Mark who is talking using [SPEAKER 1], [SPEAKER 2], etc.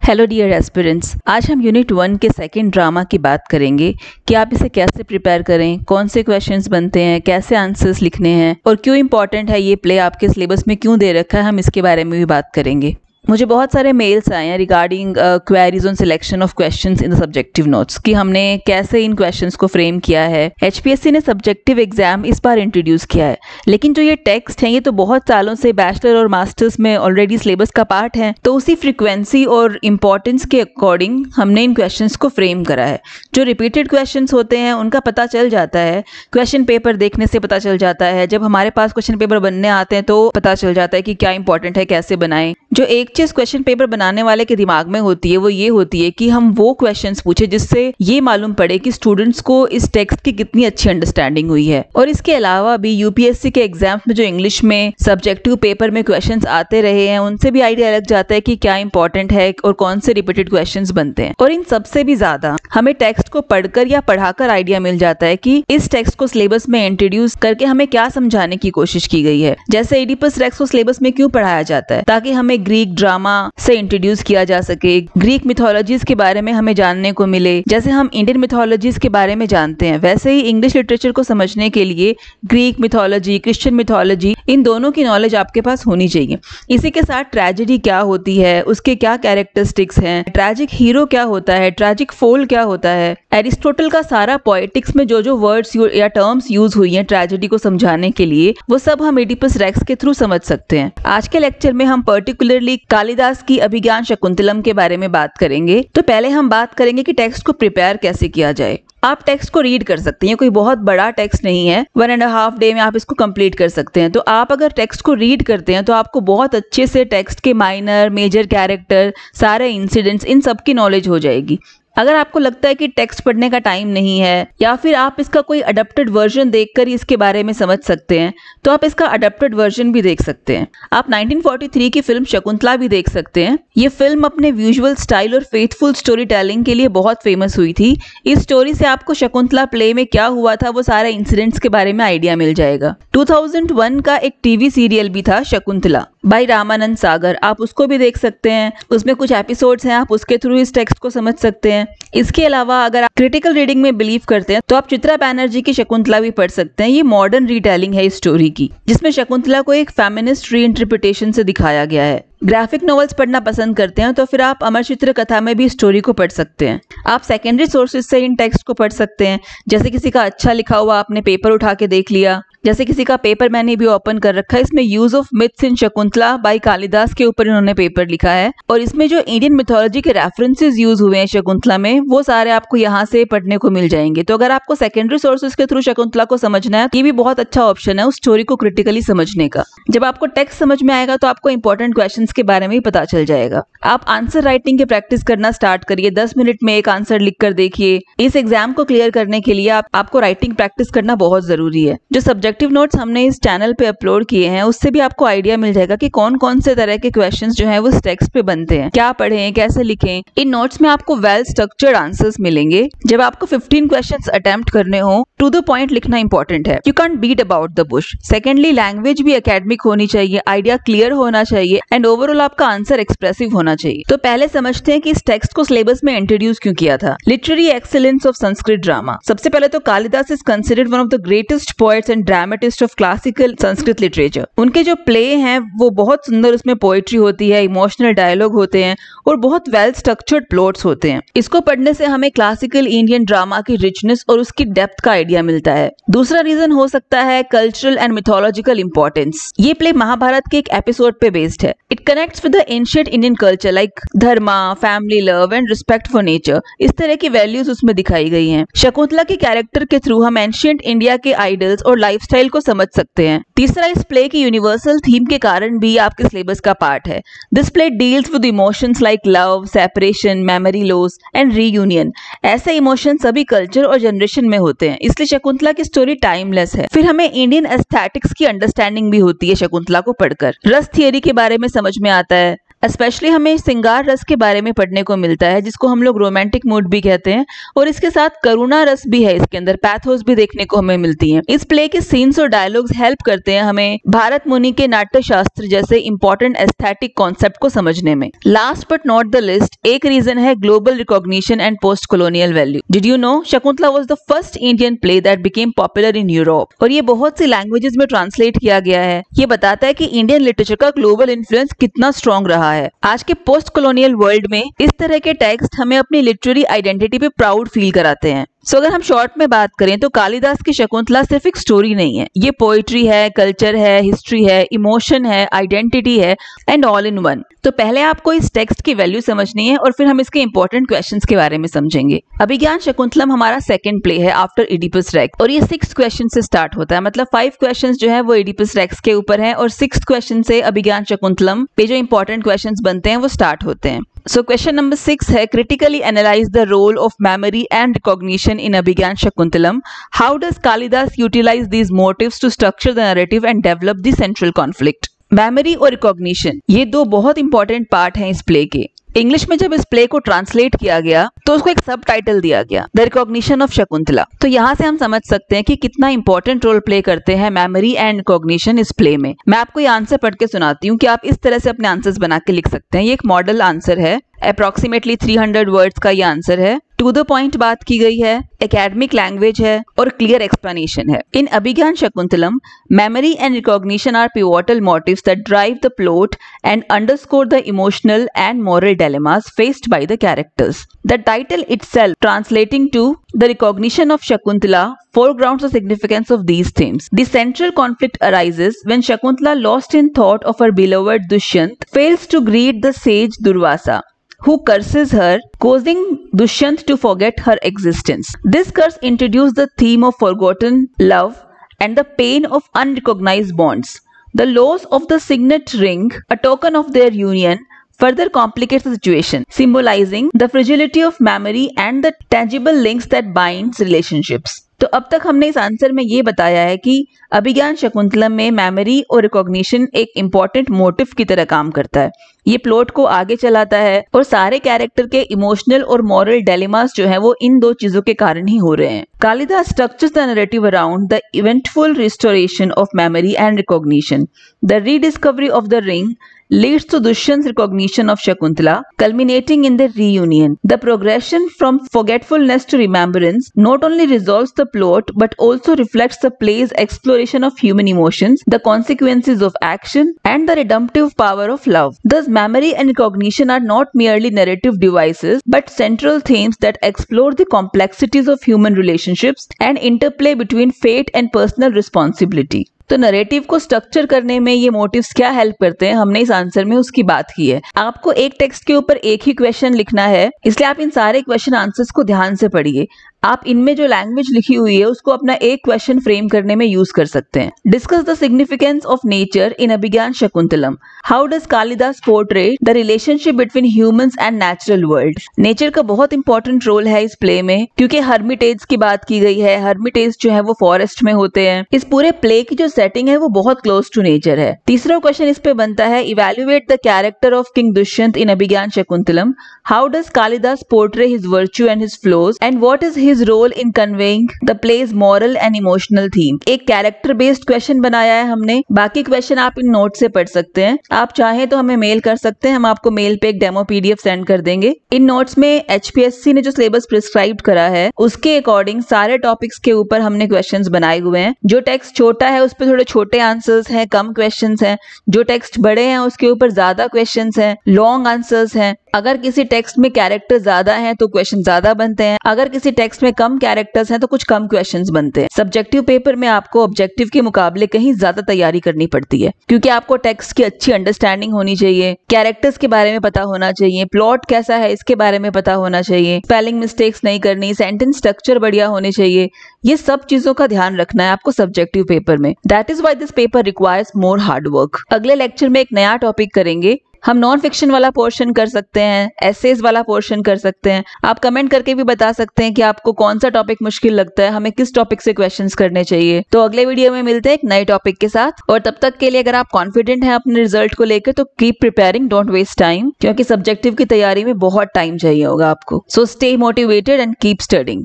[SPEAKER 1] Hello dear aspirants, आज हम unit 1 के सेकंड ड्रामा की बात करेंगे कि आप इसे कैसे प्रिपेयर करें, कौन से क्वेश्चंस बनते हैं, कैसे आंसर्स लिखने हैं और क्यों इंपॉर्टेंट है ये प्ले आपके सिलेबस में क्यों दे रखा है। हम इसके बारे में भी बात करेंगे। मुझे बहुत सारे मेल्स आए हैं regarding queries on selection of questions in the subjective notes कि हमने कैसे इन क्वेश्चंस को फ्रेम किया है। एचपीएससी ने सब्जेक्टिव एग्जाम इस बार इंट्रोड्यूस किया है, लेकिन जो ये टेक्स्ट हैं ये तो बहुत सालों से बैचलर और मास्टर्स में ऑलरेडी सिलेबस का पार्ट है, तो उसी फ्रीक्वेंसी और इम्पोर्टेंस के अकॉर्डिंग हमने इन क्वेश्चंस को फ्रेम करा है। जो रिपीटेड क्वेश्चंस होते हैं उनका पता चल जाता है, क्वेश्चन पेपर देखने से पता चल जाता है। जब हमारे पास क्वेश्चन पेपर बनने आते हैं तो पता चल जाता है कि क्या इंपॉर्टेंट है, कैसे बनाएं। जो एक चीज क्वेश्चन पेपर बनाने वाले के दिमाग में होती है वो ये होती है कि हम वो क्वेश्चंस पूछे जिससे ये मालूम पड़े कि स्टूडेंट्स को इस टेक्स्ट की कितनी अच्छी अंडरस्टैंडिंग हुई है। और इसके अलावा भी यूपीएससी के एग्जाम्स में जो इंग्लिश में सब्जेक्टिव पेपर में क्वेश्चंस आते रहे हैं उनसे भी आइडिया लग जाता है कि क्या इंपॉर्टेंट है और कौन से रिपीटेड क्वेश्चंस बनते हैं। और इन सबसे भी ज्यादा हमें टेक्स्ट को पढ़कर या पढ़ाकर आइडिया मिल जाता है कि इस टेक्स्ट को सिलेबस में इंट्रोड्यूस करके हमें क्या समझाने की कोशिश की गई है। जैसे एडिपस रेक्स को सिलेबस में क्यों पढ़ाया जाता है, ताकि हमें ग्रीक ड्रामा से इंट्रोड्यूस किया जा सके, ग्रीक मिथोलॉजीज के बारे में हमें जानने को मिले। जैसे हम इंडियन मिथोलॉजीज के बारे में जानते हैं, वैसे ही इंग्लिश लिटरेचर को समझने के लिए ग्रीक मिथोलॉजी, क्रिश्चियन मिथोलॉजी, इन दोनों की नॉलेज आपके पास होनी चाहिए। इसी के साथ ट्रेजेडी क्या होती है, उसके क्या कैरेक्टरिस्टिक्स हैं, ट्रैजिक हीरो क्या होता है, ट्रैजिक फोल क्या होता है, एरिस्टोटल का सारा पोएटिक्स में जो जो वर्ड्स या टर्म्स यूज हुई हैं ट्रेजेडी को समझाने के लिए, वो सब हम एडिपस रेक्स के थ्रू समझ सकते हैं। आज के लेक्चर में हम पर्टिकुलरली कालिदास की अभिज्ञान शकुंतलम के बारे में बात करेंगे। तो पहले हम बात करेंगे कि टेक्स्ट को प्रिपेयर कैसे किया जाए। आप टेक्स्ट को रीड कर सकते हैं, कोई बहुत बड़ा टेक्स्ट नहीं है, 1.5 डे में आप इसको कंप्लीट कर सकते हैं। तो आप अगर टेक्स्ट को रीड करते हैं तो आपको बहुत अच्छे से टेक्स्ट के माइनर, मेजर कैरेक्टर, सारे इंसिडेंट्स, इन सब की नॉलेज हो जाएगी। अगर आपको लगता है कि टेक्स्ट पढ़ने का टाइम नहीं है या फिर आप इसका कोई अडप्टेड वर्जन देखकर ही इसके बारे में समझ सकते हैं, तो आप इसका अडप्टेड वर्जन भी देख सकते हैं। आप 1943 की फिल्म शकुंतला भी देख सकते हैं। ये फिल्म अपने विजुअल स्टाइल और फेथफुल स्टोरी टेलिंग के लिए बहुत फेमस हुई थी। इस स्टोरी से आपको शकुंतला प्ले में क्या हुआ था वो सारे इंसिडेंट्स के बारे में आइडिया मिल जाएगा। 2001 का एक टीवी सीरियल भी था शकुंतला बाय रामानंद सागर, आप उसको भी देख सकते हैं। उसमें कुछ एपिसोड्स हैं, आप उसके थ्रू इस टेक्स्ट को समझ सकते हैं। इसके अलावा अगर आप क्रिटिकल रीडिंग में बिलीव करते हैं तो आप चित्रा बैनर्जी की शकुंतला भी पढ़ सकते हैं। ये मॉडर्न रीटेलिंग है इस स्टोरी की, जिसमें शकुंतला को एक फेमिनिस्ट रीइंटरप्रिटेशन से दिखाया गया है। ग्राफिक नॉवेल्स पढ़ना पसंद करते हैं तो फिर आप अमर चित्र कथा में भी स्टोरी को पढ़ सकते हैं। आप सेकेंडरी सोर्सेज से इन टेक्स्ट को पढ़ सकते हैं। जैसे किसी का अच्छा लिखा हुआ आपने पेपर उठा के देख लिया, जैसे किसी का पेपर मैंने भी ओपन कर रखा है, इसमें use of myths in Shakuntala by Kalidas के ऊपर इन्होंने पेपर लिखा है। और इसमें जो इंडियन मिथोलॉजी के रेफरेंसेस यूज हुए हैं शकुंतला में, वो सारे आपको यहाँ से पढ़ने को मिल जाएंगे। तो अगर आपको सेकेंडरी सोर्सेज के थ्रू शकुंतला को समझना है, ये भी बहुत अच्छा ऑप्शन है उस स्टोरी को क्रिटिकली समझने का। जब आपको टेक्स्ट समझ में आएगा तो आपको इंपॉर्टेंट क्वेश्चंस के बारे में ही पता चल जाएगा। आप आंसर राइटिंग की प्रैक्टिस करना स्टार्ट करिए। 10 मिनट में एक आंसर लिख कर देखिए। इस एग्जाम को क्लियर करने के लिए आपको राइटिंग प्रैक्टिस करना बहुत जरूरी है। जो सब्जेक्टिव नोट्स हमने इस चैनल पे अपलोड किए हैं उससे भी आपको आइडिया मिल जाएगा कि कौन कौन से तरह के क्वेश्चंस जो हैं वो इस टेक्स्ट पे बनते हैं, क्या पढ़ें, कैसे लिखें। इन नोट्स में आपको वेल स्ट्रक्चर्ड आंसर्स मिलेंगे। जब आपको 15 क्वेश्चंस अटेम्प्ट करने हो, टू द पॉइंट लिखना इंपॉर्टेंट है। You can't beat about the bush. Secondly, language भी एकेडमिक होनी चाहिए, आइडिया क्लियर होना चाहिए एंड ओवरऑल आपका आंसर एक्सप्रेसिव होना चाहिए। तो पहले समझते हैं कि इस टेक्स्ट को सिलेबस में इंट्रोड्यूस क्यों किया था। Literary excellence of Sanskrit drama. सबसे पहले तो Kalidas is considered one of the greatest poets and dramatist of classical Sanskrit literature. उनके जो प्ले हैं वो बहुत सुंदर, उसमें पोएट्री होती है, इमोशनल डायलॉग होते हैं और बहुत वेल स्ट्रक्चर्ड प्लॉट्स होते हैं। इसको पढ़ने से हमें क्लासिकल इंडियन ड्रामा की रिचनेस और उसकी डेप्थ का आइडिया मिलता है। दूसरा रीजन हो सकता है कल्चरल एंड मिथोलॉजिकल इंपॉर्टेंस। ये प्ले महाभारत के एक एपिसोड पे बेस्ड है। It connects with the ancient Indian culture like Dharma, family love and respect for nature. इस तरह की वैल्यूज उसमें दिखाई गई हैं। शकुंतला के कैरेक्टर के थ्रू हम एंशिएंट इंडिया के आइडल्स और लाइफस्टाइल को समझ सकते हैं। तीसरा, इस प्ले की यूनिवर्सल थीम के कारण भी आपके सिलेबस का पार्ट है। This play deals with emotions like love, separation, memory loss and reunion. ऐसे इमोशन सभी कल्चर और जनरेशन में होते हैं, इसलिए शकुंतला की स्टोरी टाइमलेस है। फिर हमें इंडियन एस्थेटिक्स की अंडरस्टैंडिंग भी होती है शकुंतला को पढ़कर। रस थियरी के बारे में समझ में आता है। स्पेशली हमें श्रृंगार रस के बारे में पढ़ने को मिलता है, जिसको हम लोग रोमांटिक मूड भी कहते हैं, और इसके साथ करुणा रस भी है, इसके अंदर पैथोस भी देखने को हमें मिलती हैं। इस प्ले के सीन्स और डायलॉग्स हेल्प करते हैं हमें भारत मुनि के नाट्य शास्त्र जैसे इंपॉर्टेंट एस्थेटिक कॉन्सेप्ट को समझने में। Last but not the list, एक रीजन है global recognition and post colonial value. Did you know Shakuntala was the first Indian play that became popular in Europe, और ये बहुत सी लैंग्वेजेस में ट्रांसलेट किया गया है। ये बताता है कि इंडियन लिटरेचर का ग्लोबल इन्फ्लुएंस कितना स्ट्रॉन्ग रहा है। आज के पोस्ट कॉलोनियल वर्ल्ड में इस तरह के टेक्स्ट हमें अपनी लिटरेरी आइडेंटिटी पे प्राउड फील कराते हैं। अगर हम शॉर्ट में बात करें तो कालिदास की शकुंतला सिर्फ एक स्टोरी नहीं है, ये पोइट्री है, कल्चर है, हिस्ट्री है, इमोशन है, आइडेंटिटी है, एंड ऑल इन वन। तो पहले आपको इस टेक्स्ट की वैल्यू समझनी है और फिर हम इसके इंपॉर्टेंट क्वेश्चंस के बारे में समझेंगे। अभिज्ञान शकुंतलम हमारा सेकंड प्ले है आफ्टर इडिपस रेक्स, और ये 6 क्वेश्चन से स्टार्ट होता है। मतलब 5 क्वेश्चन जो है वो इडिपस रेक्स के ऊपर है, और 6th क्वेश्चन से अभिज्ञान शकुंतलम पे जो इंपॉर्टेंट क्वेश्चन बनते हैं वो स्टार्ट होते हैं। So question number 6 है, critically analyze the role of memory and recognition in Abhigyan Shakuntalam. How does Kalidas utilize these motives to structure the narrative and develop the central conflict? Memory और recognition ये दो बहुत important part हैं इस play के। English में जब इस प्ले को ट्रांसलेट किया गया तो उसको एक सब टाइटल दिया गया, द रिकॉग्निशन ऑफ शकुंतला। तो यहाँ से हम समझ सकते हैं कि कितना इंपॉर्टेंट रोल प्ले करते हैं मेमोरी एंड रिकॉग्निशन इस प्ले में। मैं आपको ये आंसर पढ़ के सुनाती हूँ कि आप इस तरह से अपने आंसर्स बना के लिख सकते हैं। ये एक मॉडल आंसर है, अप्रोक्सीमेटली 300 वर्ड्स का ये आंसर है। टू द पॉइंट बात की गई है, एकेडमिक लैंग्वेज है और क्लियर एक्सप्लेनेशन है। इन Abhijnana Shakuntalam, memory and recognition are pivotal motives that drive the plot and underscore the emotional and moral dilemmas faced by the characters. The title itself, translating to the recognition of Shakuntala, foregrounds the significance of these themes. The central conflict arises when Shakuntala, lost in thought of her beloved Dushyant, fails to greet the sage Durvasa, who curses her, causing Dushyant to forget her existence. This curse introduced the theme of forgotten love and the pain of unrecognized bonds. The loss of the signet ring, a token of their union, further complicates the situation, symbolizing the fragility of memory and the tangible links that binds relationships. तो अब तक हमने इस answer में ये बताया है कि अभिज्ञान शकुंतलम में मेमोरी और रिकॉग्निशन एक इंपॉर्टेंट मोटिव की तरह काम करता है। ये प्लॉट को आगे चलाता है और सारे कैरेक्टर के इमोशनल और मॉरल डिलेमास जो है वो इन दो चीजों के कारण ही हो रहे हैं। Kalidas structures the narrative around the eventful restoration of memory and recognition. The rediscovery of the ring leads to Dushyant's recognition of Shakuntala, culminating in their reunion. The progression from forgetfulness to remembrance not only resolves the plot but also reflects the play's exploration of human emotions, the consequences of action, and the redemptive power of love. Thus, memory and recognition are not merely narrative devices but central themes that explore the complexities of human relationships and interplay between fate and personal responsibility. तो narrative को structure करने में ये motives क्या help करते हैं, हमने इस आंसर में उसकी बात की है। आपको एक टेक्स्ट के ऊपर एक ही क्वेश्चन लिखना है, इसलिए आप इन सारे क्वेश्चन आंसर्स को ध्यान से पढ़िए। आप इनमें जो लैंग्वेज लिखी हुई है उसको अपना एक क्वेश्चन फ्रेम करने में यूज कर सकते हैं। Discuss the significance of nature in Abhijnana Shakuntalam. How does Kalidas portray the relationship between humans and natural world. Nature का बहुत इंपॉर्टेंट रोल है इस प्ले में, क्योंकि हर्मिटेज की बात की गई है। हर्मिटेज जो है वो फॉरेस्ट में होते हैं। इस पूरे प्ले की जो सेटिंग है वो बहुत क्लोज टू नेचर है। तीसरा क्वेश्चन इस पे बनता है, evaluate the character of king Dushyant in Abhijnana Shakuntalam. How does Kalidas portray his virtue and his flaws and what is his role in conveying the play's moral and emotional theme। एक character based question बनाया है हमने। बाकी question आप in note से पढ़ सकते हैं। आप चाहें तो हमें मेल कर सकते हैं, हम आपको मेल पे एक डेमो पीडीएफ सेंड कर देंगे। इन नोट्स में एचपीएससी ने जो सिलेबस प्रिस्क्राइब करा है उसके अकॉर्डिंग सारे टॉपिक्स के ऊपर हमने क्वेश्चंस बनाए हुए हैं। जो टेक्स्ट छोटा है उस पर थोड़े छोटे आंसर्स हैं, कम क्वेश्चंस हैं। जो टेक्स्ट बड़े हैं उसके ऊपर ज्यादा क्वेश्चंस हैं, लॉन्ग आंसर्स हैं। अगर किसी टेक्स्ट में कैरेक्टर ज्यादा हैं तो क्वेश्चन ज्यादा बनते हैं, अगर किसी टेक्स्ट में कम कैरेक्टर्स हैं तो कुछ कम क्वेश्चंस बनते हैं। सब्जेक्टिव पेपर में आपको ऑब्जेक्टिव के मुकाबले कहीं ज्यादा तैयारी करनी पड़ती है, क्योंकि आपको टेक्स्ट की अच्छी अंडरस्टैंडिंग होनी चाहिए, कैरेक्टर्स के बारे में पता होना चाहिए, प्लॉट कैसा है इसके बारे में पता होना चाहिए, स्पेलिंग मिस्टेक्स नहीं करनी, सेंटेंस स्ट्रक्चर बढ़िया होने चाहिए। ये सब चीजों का ध्यान रखना है आपको सब्जेक्टिव पेपर में। That is why this paper requires more hard work. अगले लेक्चर में एक नया टॉपिक करेंगे हम नॉन फिक्शन वाला पोर्शन कर सकते हैं, एसेज वाला पोर्शन कर सकते हैं। आप कमेंट करके भी बता सकते हैं कि आपको कौन सा टॉपिक मुश्किल लगता है, हमें किस टॉपिक से क्वेश्चंस करने चाहिए। तो अगले वीडियो में मिलते हैं एक नए टॉपिक के साथ, और तब तक के लिए अगर आप कॉन्फिडेंट हैं अपने रिजल्ट को लेकर तो keep preparing, don't waste time, क्योंकि सब्जेक्टिव की तैयारी में बहुत टाइम चाहिए होगा आपको। So stay motivated and keep studying.